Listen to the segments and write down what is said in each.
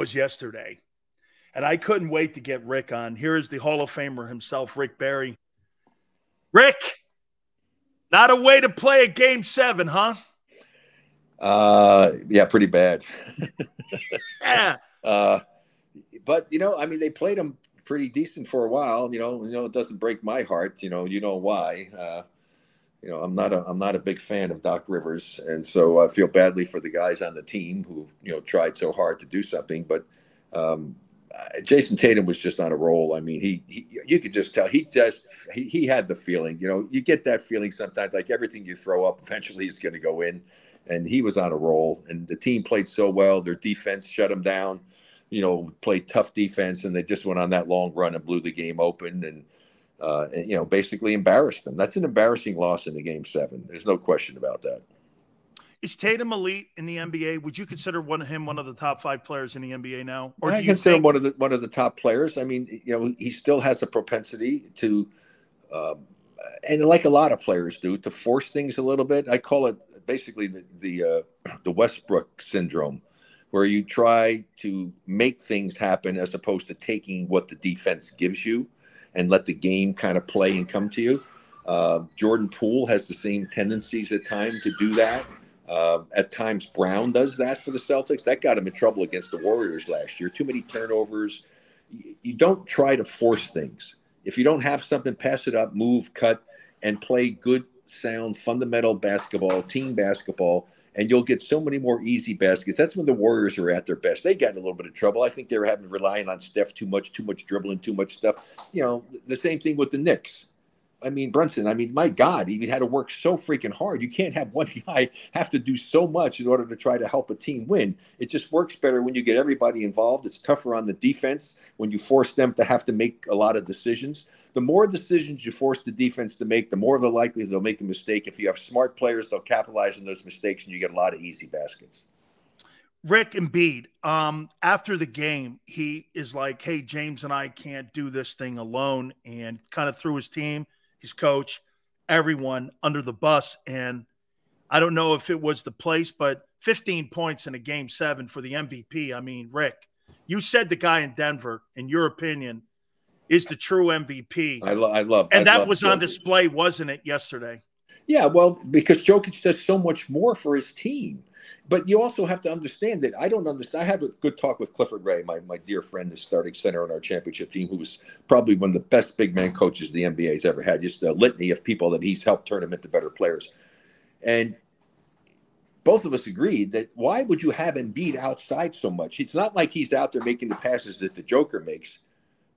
was yesterday. And I couldn't wait to get Rick on. Here is the Hall of Famer himself, Rick Barry. Rick, not a way to play a Game 7, huh? Yeah, pretty bad. Yeah. But, you know, I mean, they played them pretty decent for a while. You know, it doesn't break my heart. You know why. You know, I'm not a big fan of Doc Rivers, and so I feel badly for the guys on the team who, you know, tried so hard to do something. But Jason Tatum was just on a roll. I mean, you could just tell he had the feeling. You know, you get that feeling sometimes, like everything you throw up eventually is going to go in, and he was on a roll. And the team played so well. Their defense shut him down. You know, played tough defense, and they just went on that long run and blew the game open, and you know, basically embarrassed them. That's an embarrassing loss in the Game 7. There's no question about that. Is Tatum elite in the NBA? Would you consider him one of the top 5 players in the NBA now? Or I consider him one of the top players. I mean, you know, he still has a propensity to, and like a lot of players do, to force things a little bit. I call it basically the Westbrook syndrome, where you try to make things happen as opposed to taking what the defense gives you and let the game kind of play and come to you. Jordan Poole has the same tendencies at times to do that. At times, Brown does that for the Celtics. That got him in trouble against the Warriors last year. Too many turnovers. You don't try to force things. If you don't have something, pass it up, move, cut, and play good, sound, fundamental basketball, team basketball, and you'll get so many more easy baskets. That's when the Warriors are at their best. They got in a little bit of trouble. I think they were relying on Steph too much dribbling, too much stuff. You know, the same thing with the Knicks. I mean, Brunson, my God, he had to work so freaking hard. You can't have one guy have to do so much in order to try to help a team win. It just works better when you get everybody involved. It's tougher on the defense when you force them to have to make a lot of decisions. The more decisions you force the defense to make, the more of the likelihood they'll make a mistake. If you have smart players, they'll capitalize on those mistakes, and you get a lot of easy baskets. Rick Embiid, after the game, he is like, hey, James and I can't do this thing alone, and kind of threw his team, his coach, everyone under the bus. And I don't know if it was the place, but 15 points in a Game 7 for the MVP. I mean, Rick, you said the guy in Denver, in your opinion, is the true MVP. I love that was on display, wasn't it, yesterday? Yeah, well, because Jokic does so much more for his team. But you also have to understand that I don't understand. I had a good talk with Clifford Ray, my dear friend, the starting center on our championship team, who was probably one of the best big man coaches the NBA has ever had. Just a litany of people that he's helped turn them into better players. And both of us agreed that why would you have Embiid outside so much? It's not like he's out there making the passes that the Joker makes.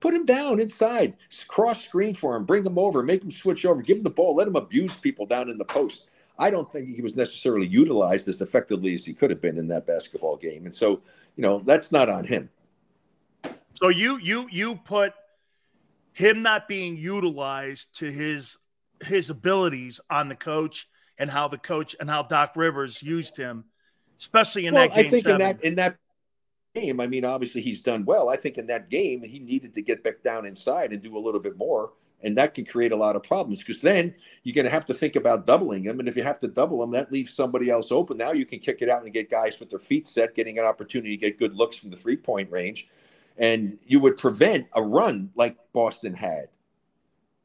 Put him down inside, cross screen for him, bring him over, make him switch over, give him the ball, let him abuse people down in the post. I don't think he was necessarily utilized as effectively as he could have been in that basketball game. And so, you know, that's not on him. So you put him not being utilized to his abilities on the coach and how Doc Rivers used him, especially in that game. I think 7. in that game, I mean, obviously he's done well. I think in that game he needed to get back down inside and do a little bit more. And that can create a lot of problems because then you're going to have to think about doubling him. And if you have to double him, that leaves somebody else open. Now you can kick it out and get guys with their feet set, getting an opportunity to get good looks from the three-point range. And you would prevent a run like Boston had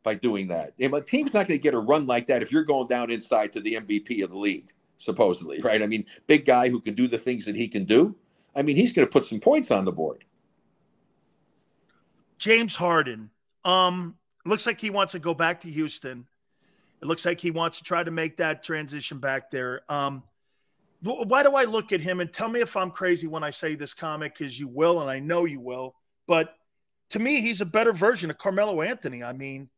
by doing that. And a team's not going to get a run like that if you're going down inside to the MVP of the league, supposedly, right? I mean, big guy who can do the things that he can do. I mean, he's going to put some points on the board. James Harden. Looks like he wants to go back to Houston. It looks like he wants to try to make that transition back there. Why do I look at him? And tell me if I'm crazy when I say this comment, because you will, and I know you will. But to me, he's a better version of Carmelo Anthony. I mean,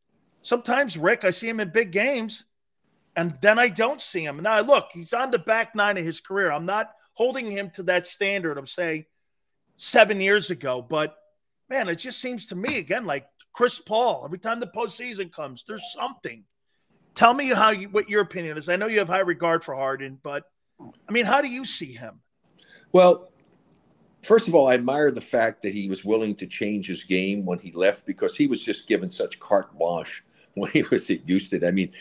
sometimes, Rick, I see him in big games, and then I don't see him. Now, look, he's on the back 9 of his career. I'm not holding him to that standard of, say, 7 years ago. But, man, it just seems to me, again, like Chris Paul, every time the postseason comes, there's something. Tell me what your opinion is. I know you have high regard for Harden, but, I mean, how do you see him? Well, first of all, I admire the fact that he was willing to change his game when he left because he was just given such carte blanche when he was at Houston. I mean,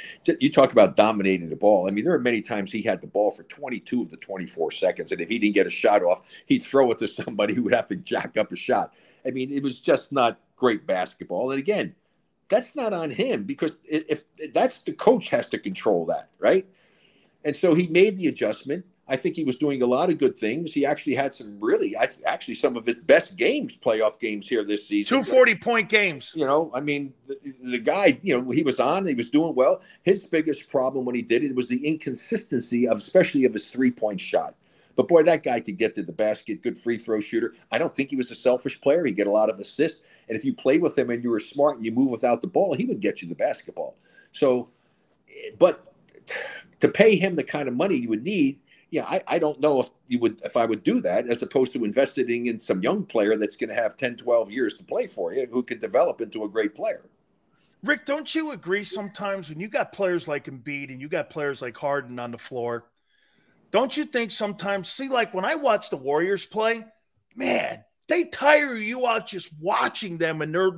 you talk about dominating the ball. I mean, there are many times he had the ball for 22 of the 24 seconds. And if he didn't get a shot off, he'd throw it to somebody who would have to jack up a shot. I mean, it was just not great basketball. And again, that's not on him, because if that's the coach has to control that, right? And so he made the adjustment. I think he was doing a lot of good things. He actually had some actually some of his best games, playoff games here this season. 240-point games. You know, I mean, the guy, you know, he was doing well. His biggest problem when he did it was the inconsistency especially of his three-point shot. But boy, that guy could get to the basket, good free throw shooter. I don't think he was a selfish player. He'd get a lot of assists. And if you played with him and you were smart and you move without the ball, he would get you the basketball. So, but to pay him the kind of money you would need, yeah, I don't know if I would do that, as opposed to investing in some young player that's going to have 10, 12 years to play for you, who could develop into a great player. Rick, don't you agree sometimes when you got players like Embiid and you got players like Harden on the floor, don't you think sometimes, see, like when I watch the Warriors play, man, they tire you out just watching them, and they're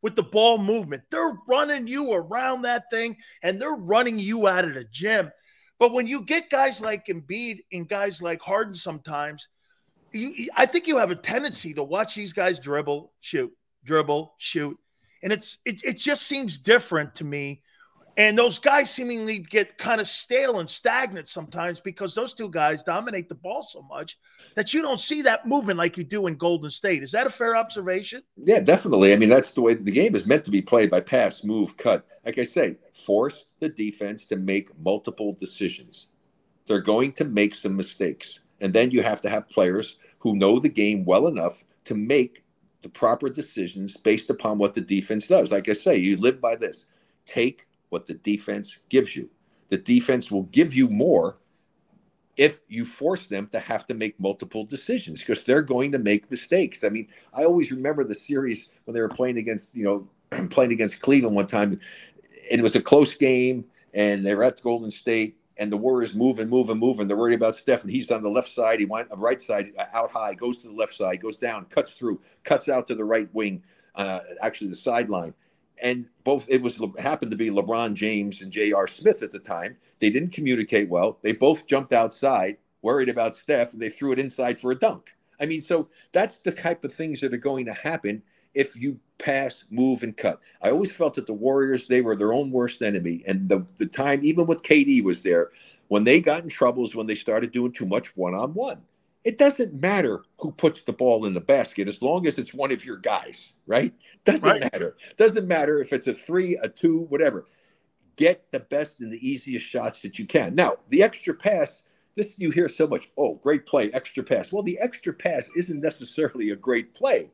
with the ball movement. They're running you around that thing, and they're running you out of the gym. But when you get guys like Embiid and guys like Harden sometimes, I think you have a tendency to watch these guys dribble, shoot. And it just seems different to me. And those guys seemingly get kind of stale and stagnant sometimes, because those two guys dominate the ball so much that you don't see that movement like you do in Golden State. Is that a fair observation? Yeah, definitely. I mean, that's the way the game is meant to be played, by pass, move, cut. Like I say, force the defense to make multiple decisions. They're going to make some mistakes. And then you have to have players who know the game well enough to make the proper decisions based upon what the defense does. Like I say, you live by this. Take what the defense gives you. The defense will give you more if you force them to have to make multiple decisions, because they're going to make mistakes. I mean, I always remember the series when they were playing against Cleveland one time, and it was a close game, and they were at Golden State, and the Warriors moving. They're worried about Steph, and he's on the left side. He went on the right side, out high, goes to the left side, goes down, cuts through, cuts out to the right wing, actually the sideline. And happened to be LeBron James and J.R. Smith at the time. They didn't communicate well. They both jumped outside, worried about Steph, and they threw it inside for a dunk. I mean, so that's the type of things that are going to happen if you pass, move, and cut. I always felt that the Warriors, they were their own worst enemy. And the time, even with KD was there, when they got in trouble is when they started doing too much one-on-one. It doesn't matter who puts the ball in the basket as long as it's one of your guys, right? Doesn't matter. Doesn't matter if it's a 3, a 2, whatever. Get the best and the easiest shots that you can. Now, the extra pass, this you hear so much, oh, great play, extra pass. Well, the extra pass isn't necessarily a great play.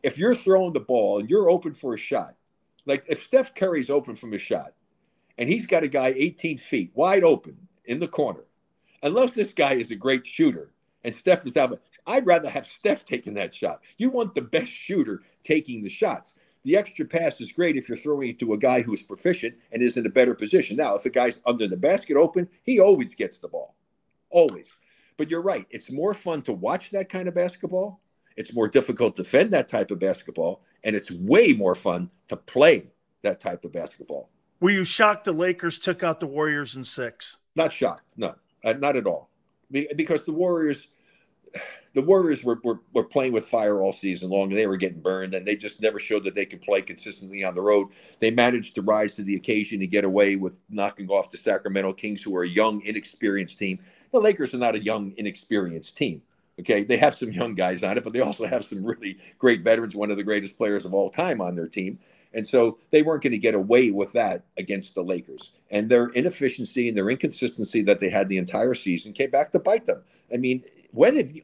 If you're throwing the ball and you're open for a shot, like if Steph Curry's open from a shot and he's got a guy 18 feet wide open in the corner, unless this guy is a great shooter, and Steph is out, I'd rather have Steph taking that shot. You want the best shooter taking the shots. The extra pass is great if you're throwing it to a guy who is proficient and is in a better position. Now, if the guy's under the basket open, he always gets the ball. Always. But you're right. It's more fun to watch that kind of basketball. It's more difficult to defend that type of basketball. And it's way more fun to play that type of basketball. Were you shocked the Lakers took out the Warriors in 6? Not shocked. No, not at all. Because the Warriors were playing with fire all season long, and they were getting burned, and they just never showed that they could play consistently on the road. They managed to rise to the occasion and get away with knocking off the Sacramento Kings, who are a young, inexperienced team. The Lakers are not a young, inexperienced team. Okay, they have some young guys on it, but they also have some really great veterans, one of the greatest players of all time on their team. And so they weren't going to get away with that against the Lakers. And their inefficiency and their inconsistency that they had the entire season came back to bite them. I mean,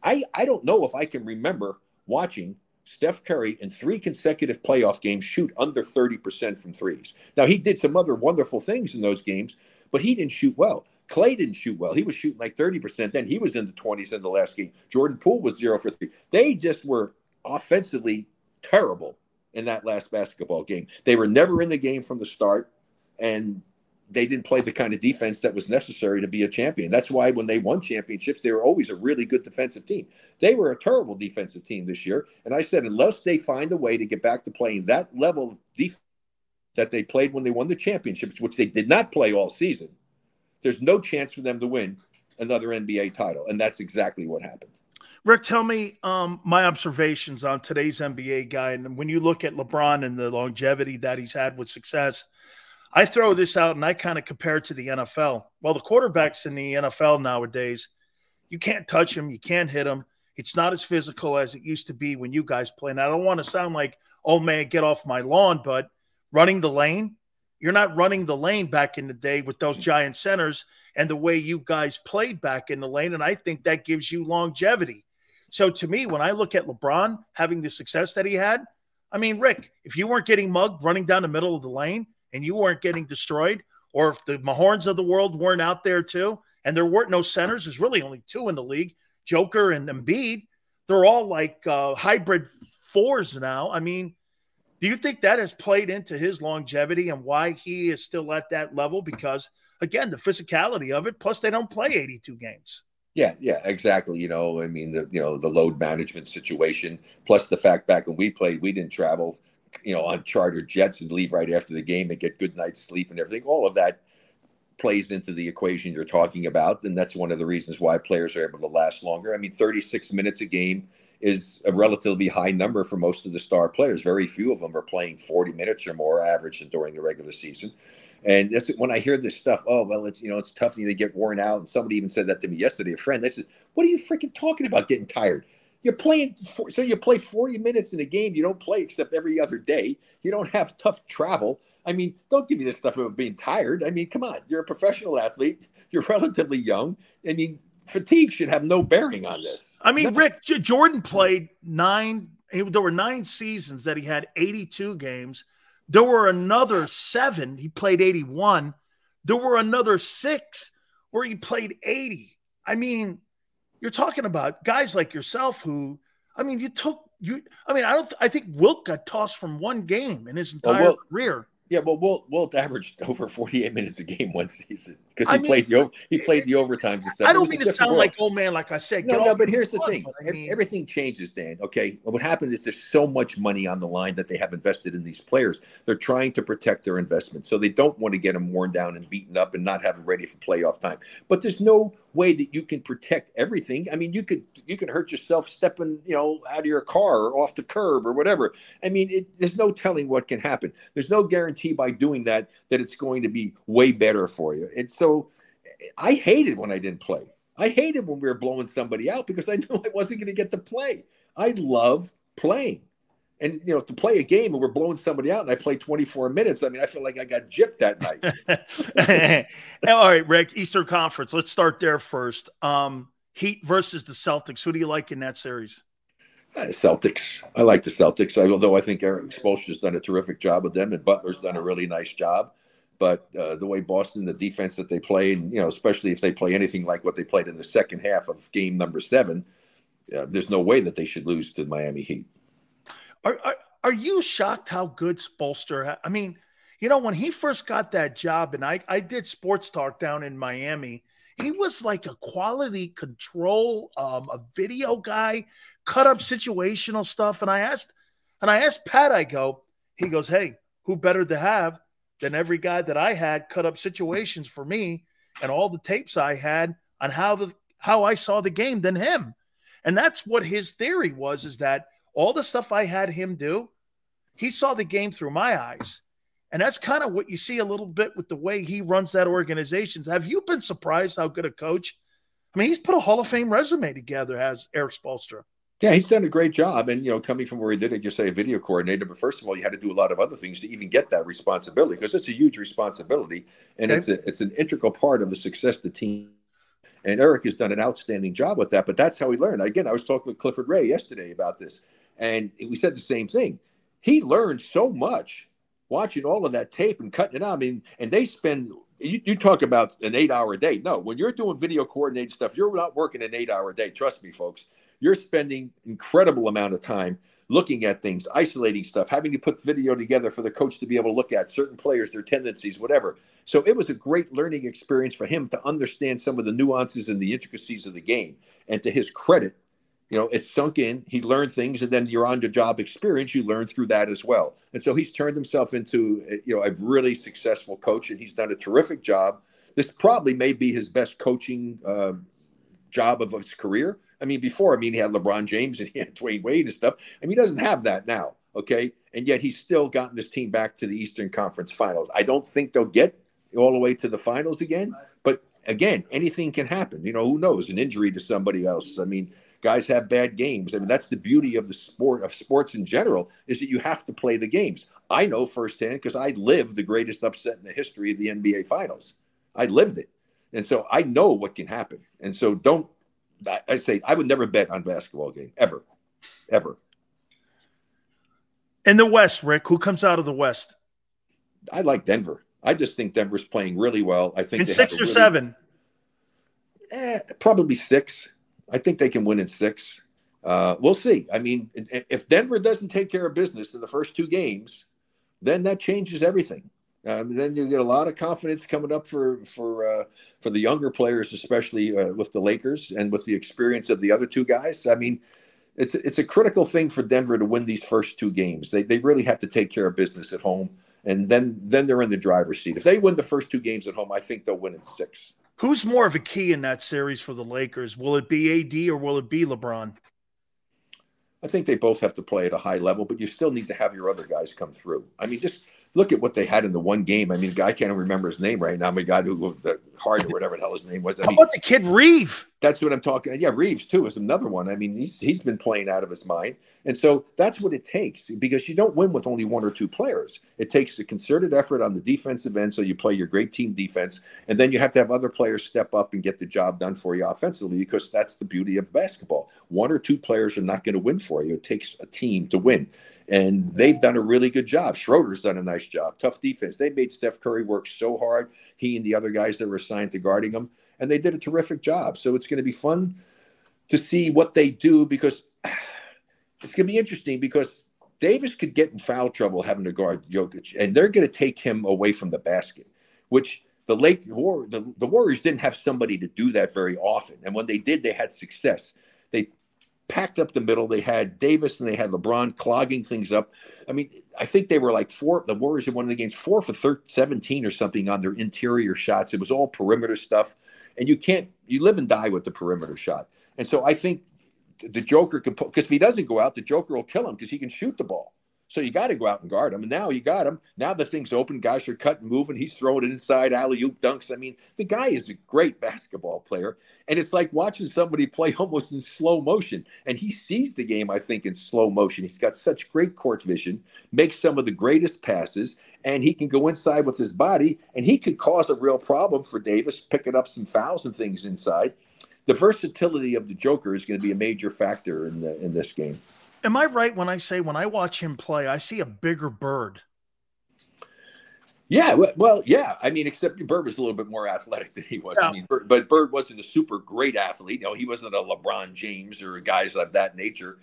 I don't know if I can remember watching Steph Curry in 3 consecutive playoff games shoot under 30% from threes. Now, he did some other wonderful things in those games, but he didn't shoot well. Clay didn't shoot well. He was shooting like 30%. Then he was in the 20s in the last game. Jordan Poole was 0 for 3. They just were offensively terrible in that last basketball game. They were never in the game from the start, and they didn't play the kind of defense that was necessary to be a champion. That's why when they won championships, they were always a really good defensive team. They were a terrible defensive team this year. And I said, unless they find a way to get back to playing that level of defense that they played when they won the championships, which they did not play all season, there's no chance for them to win another NBA title. And that's exactly what happened. Rick, tell me my observations on today's NBA guy. And when you look at LeBron and the longevity that he's had with success, I throw this out and I kind of compare it to the NFL. Well, the quarterbacks in the NFL nowadays, you can't touch them. You can't hit them. It's not as physical as it used to be when you guys play. And I don't want to sound like, oh, man, get off my lawn, but running the lane, you're not running the lane back in the day with those giant centers and the way you guys played back in the lane. And I think that gives you longevity. So to me, when I look at LeBron having the success that he had, I mean, Rick, if you weren't getting mugged running down the middle of the lane and you weren't getting destroyed, or if the Mahorns of the world weren't out there too, and there weren't no centers, there's really only two in the league, Joker and Embiid, they're all like hybrid fours now. I mean, do you think that has played into his longevity and why he is still at that level? Because, again, the physicality of it, plus they don't play 82 games. Yeah, exactly. You know, I mean, the load management situation, plus the fact back when we played, we didn't travel, on charter jets and leave right after the game and get good night's sleep and everything. All of that plays into the equation you're talking about. And that's one of the reasons why players are able to last longer. I mean, 36 minutes a game is a relatively high number for most of the star players. Very few of them are playing 40 minutes or more average during the regular season. And that's when I hear this stuff, oh, well, it's tough to get worn out. And somebody even said that to me yesterday, a friend. They said, what are you freaking talking about getting tired? You're playing, so you play 40 minutes in a game. You don't play except every other day. You don't have tough travel. I mean, don't give me this stuff about being tired. I mean, come on. You're a professional athlete. You're relatively young. I mean, fatigue should have no bearing on this. I mean, Rick, Jordan played there were 9 seasons that he had 82 games. There were another 7. He played 81. There were another 6 where he played 80. I mean, you're talking about guys like yourself who, I mean, I think Wilt got tossed from one game in his entire career. Yeah, well, Wilt averaged over 48 minutes a game one season because he played the overtimes and stuff. I don't mean to sound like, oh man, like I said. No, but here's the thing: everything changes, Dan. Okay, what happened is there's so much money on the line that they have invested in these players. They're trying to protect their investment, so they don't want to get them worn down and beaten up and not have them ready for playoff time. But there's no way that you can protect everything. I mean, you can hurt yourself stepping, out of your car or off the curb or whatever. I mean, there's no telling what can happen. There's no guarantee by doing that it's going to be way better for you. And so I hated when I didn't play. I hated when we were blowing somebody out because I knew I wasn't going to get to play. I love playing. And, to play a game and we're blowing somebody out and I play 24 minutes, I mean, I feel like I got gypped that night. All right, Rick, Eastern Conference. Let's start there first. Heat versus the Celtics. Who do you like in that series? Celtics. I like the Celtics, although I think Eric Spoelstra's done a terrific job with them and Butler's done a really nice job. But the way Boston, the defense that they play, and especially if they play anything like what they played in the second half of game number 7, there's no way that they should lose to Miami Heat. Are you shocked how good Spoelstra? I mean, when he first got that job, and I did sports talk down in Miami, he was like a quality control, a video guy, cut up situational stuff. And I asked Pat, he goes, hey, who better to have than every guy that I had cut up situations for me and all the tapes I had on how I saw the game than him. And that's what his theory was, is that all the stuff I had him do, he saw the game through my eyes. And that's kind of what you see a little bit with the way he runs that organization. Have you been surprised how good a coach? I mean, he's put a Hall of Fame resume together, has Eric Spoelstra. Yeah, he's done a great job. And, coming from where he did it, you say a video coordinator, but first of all, you had to do a lot of other things to even get that responsibility because it's a huge responsibility. And it's an integral part of the success of the team. And Eric has done an outstanding job with that, but that's how he learned. Again, I was talking with Clifford Ray yesterday about this, and we said the same thing. He learned so much watching all of that tape and cutting it out. I mean, and they spend you talk about an 8-hour day. No, when you're doing video coordinated stuff, you're not working an 8-hour day. Trust me, folks. You're spending incredible amount of time looking at things, isolating stuff, having to put video together for the coach to be able to look at certain players, their tendencies, whatever. So it was a great learning experience for him to understand some of the nuances and the intricacies of the game. And to his credit, it's sunk in. He learned things, and then your on-the-job experience, you learn through that as well. And so he's turned himself into, a really successful coach, and he's done a terrific job. This probably may be his best coaching job of his career. I mean, before, he had LeBron James and he had Dwayne Wade and stuff. He doesn't have that now, okay? And yet he's still gotten this team back to the Eastern Conference Finals. I don't think they'll get all the way to the finals again, but again, anything can happen. Who knows? An injury to somebody else. Guys have bad games. That's the beauty of the sport, of sports in general, is that you have to play the games. I know firsthand because I lived the greatest upset in the history of the NBA Finals. I lived it. And so I know what can happen. And so I say I would never bet on a basketball game, ever, ever. In the West, Rick, who comes out of the West? I like Denver. I just think Denver's playing really well. I think in 6 or 7. Probably 6. I think they can win in 6. We'll see. If Denver doesn't take care of business in the first 2 games, then that changes everything. Then you get a lot of confidence coming up for the younger players, especially with the Lakers and with the experience of the other 2 guys. It's a critical thing for Denver to win these first 2 games. They really have to take care of business at home, and then they're in the driver's seat. If they win the first 2 games at home, I think they'll win in 6. Who's more of a key in that series for the Lakers? Will it be AD or will it be LeBron? I think they both have to play at a high level, but you still need to have your other guys come through. Just look at what they had in the one game. I can't even remember his name right now. The guy who the Hart or whatever the hell his name was. How about the kid Reeve? That's what I'm talking. Yeah, Reeves too is another one. He's been playing out of his mind, and so that's what it takes, because you don't win with only 1 or 2 players. It takes a concerted effort on the defensive end, so you play your great team defense, and then you have to have other players step up and get the job done for you offensively, because that's the beauty of basketball. 1 or 2 players are not going to win for you. It takes a team to win. And they've done a really good job. Schroeder's done a nice job. Tough defense. They made Steph Curry work so hard, he and the other guys that were assigned to guarding him, and they did a terrific job. So it's going to be fun to see what they do, because it's going to be interesting, because Davis could get in foul trouble having to guard Jokic, and they're going to take him away from the basket, which the Warriors didn't have somebody to do that very often. And when they did, they had success. They packed up the middle. They had Davis and they had LeBron clogging things up. I think they were like the Warriors in one of the games, 4 for 17 or something on their interior shots. It was all perimeter stuff. And you live and die with the perimeter shot. And so I think the Joker can put, because if he doesn't go out, the Joker will kill him because he can shoot the ball. So you got to go out and guard him. And now you got him. Now the thing's open. Guys are cutting, moving. He's throwing it inside, alley-oop dunks. The guy is a great basketball player. And it's like watching somebody play almost in slow motion. And he sees the game, I think, in slow motion. He's got such great court vision, makes some of the greatest passes, and he can go inside with his body, and he could cause a real problem for Davis, picking up some fouls and things inside. The versatility of the Joker is going to be a major factor in this game. Am I right when I say when I watch him play, I see a bigger Bird? Yeah, well, yeah. Except Bird was a little bit more athletic than he was. Yeah. But Bird wasn't a super great athlete. He wasn't a LeBron James or guys of that nature.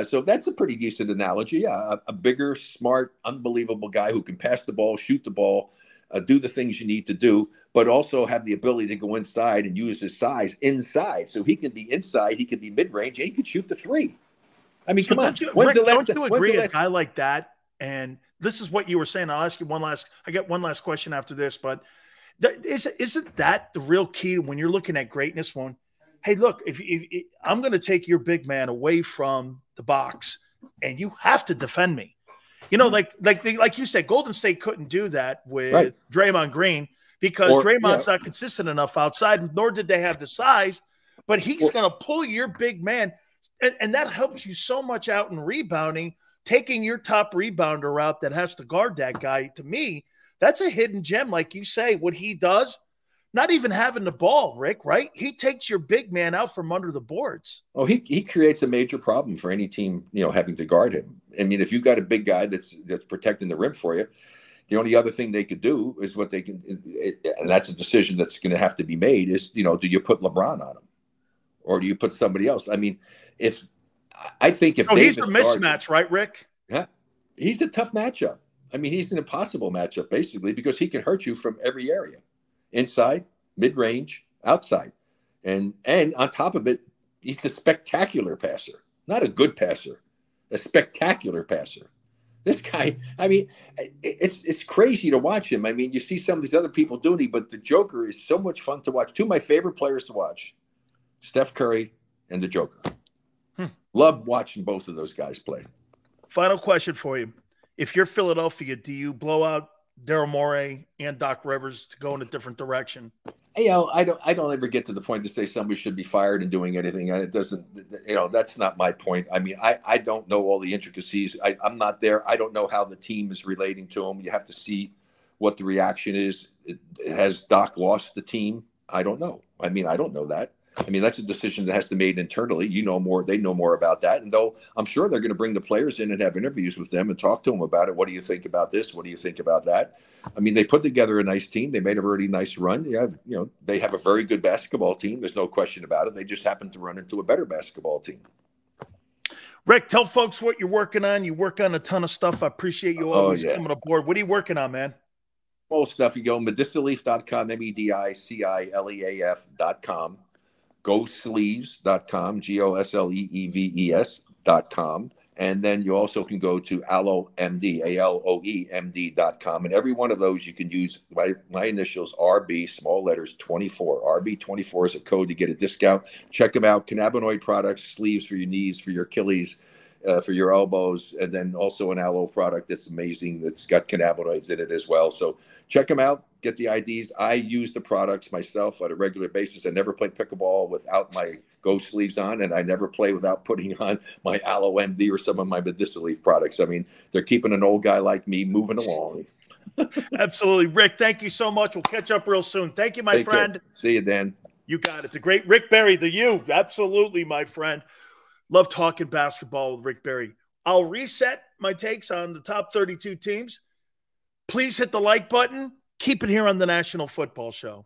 So that's a pretty decent analogy. Yeah, a bigger, smart, unbelievable guy who can pass the ball, shoot the ball, do the things you need to do, but also have the ability to go inside and use his size inside. So he can be inside, he can be mid-range, and he can shoot the 3. Come on. Rick, don't you agree a guy like that? And this is what you were saying. I'll ask you I got one last question after this, but isn't that the real key when you're looking at greatness? Hey, look, if I'm going to take your big man away from the box, and you have to defend me. Like you said, Golden State couldn't do that with Draymond Green because Draymond's not consistent enough outside, nor did they have the size. But he's going to pull your big man. And that helps you so much out in rebounding, taking your top rebounder route that has to guard that guy. To me, that's a hidden gem. Like you say, what he does, not even having the ball, Rick, right? He takes your big man out from under the boards. Oh, he creates a major problem for any team, having to guard him. If you've got a big guy that's protecting the rim for you, the only other thing they could do is what they can, and that's a decision that's going to have to be made is, do you put LeBron on him? Or do you put somebody else? He's a mismatch, right, Rick? Yeah, he's a tough matchup. He's an impossible matchup basically because he can hurt you from every area, inside, mid-range, outside, and on top of it, He's a spectacular passer, not a good passer, a spectacular passer. This guy, I mean, it's crazy to watch him. I mean, you see some of these other people doing it, but the Joker is so much fun to watch. Two of my favorite players to watch, Steph Curry and the Joker. Love watching both of those guys play. Final question for you. If you're Philadelphia, do you blow out Daryl Morey and Doc Rivers to go in a different direction? You know, I don't ever get to the point to say somebody should be fired and doing anything. It doesn't, you know, that's not my point. I mean, I don't know all the intricacies. I'm not there. I don't know how the team is relating to them. You have to see what the reaction is. Has Doc lost the team? I don't know. I mean, I don't know that. I mean, that's a decision that has to be made internally. You know more. They know more about that. And though I'm sure they're going to bring the players in and have interviews with them and talk to them about it. What do you think about this? What do you think about that? I mean, they put together a nice team. They made a really nice run. Yeah, you know, they have a very good basketball team. There's no question about it. They just happen to run into a better basketball team. Rick, tell folks what you're working on. You work on a ton of stuff. I appreciate you always coming aboard. What are you working on, man? All stuff. You go medicilleaf.com, medicilleaf.com. GoSleeves.com, GoSleeves.com. And then you also can go to AloeMD, ALOEMD.com. And every one of those you can use my initials, RB, small letters, 24. RB24 is a code to get a discount. Check them out. Cannabinoid products, sleeves for your knees, for your Achilles, for your elbows, and then also an aloe product that's amazing that's got cannabinoids in it as well. So check them out. Get the IDs. I use the products myself on a regular basis. I never play pickleball without my Go Sleeves on, and I never play without putting on my Aloe MD or some of my Medicinal Leaf products. I mean, they're keeping an old guy like me moving along. Absolutely. Rick, thank you so much. We'll catch up real soon. Thank you, my friend. Care. See you, Dan. You got it. The great Rick Barry, the you. Absolutely, my friend. Love talking basketball with Rick Barry. I'll reset my takes on the top 32 teams. Please hit the like button. Keep it here on the National Football Show.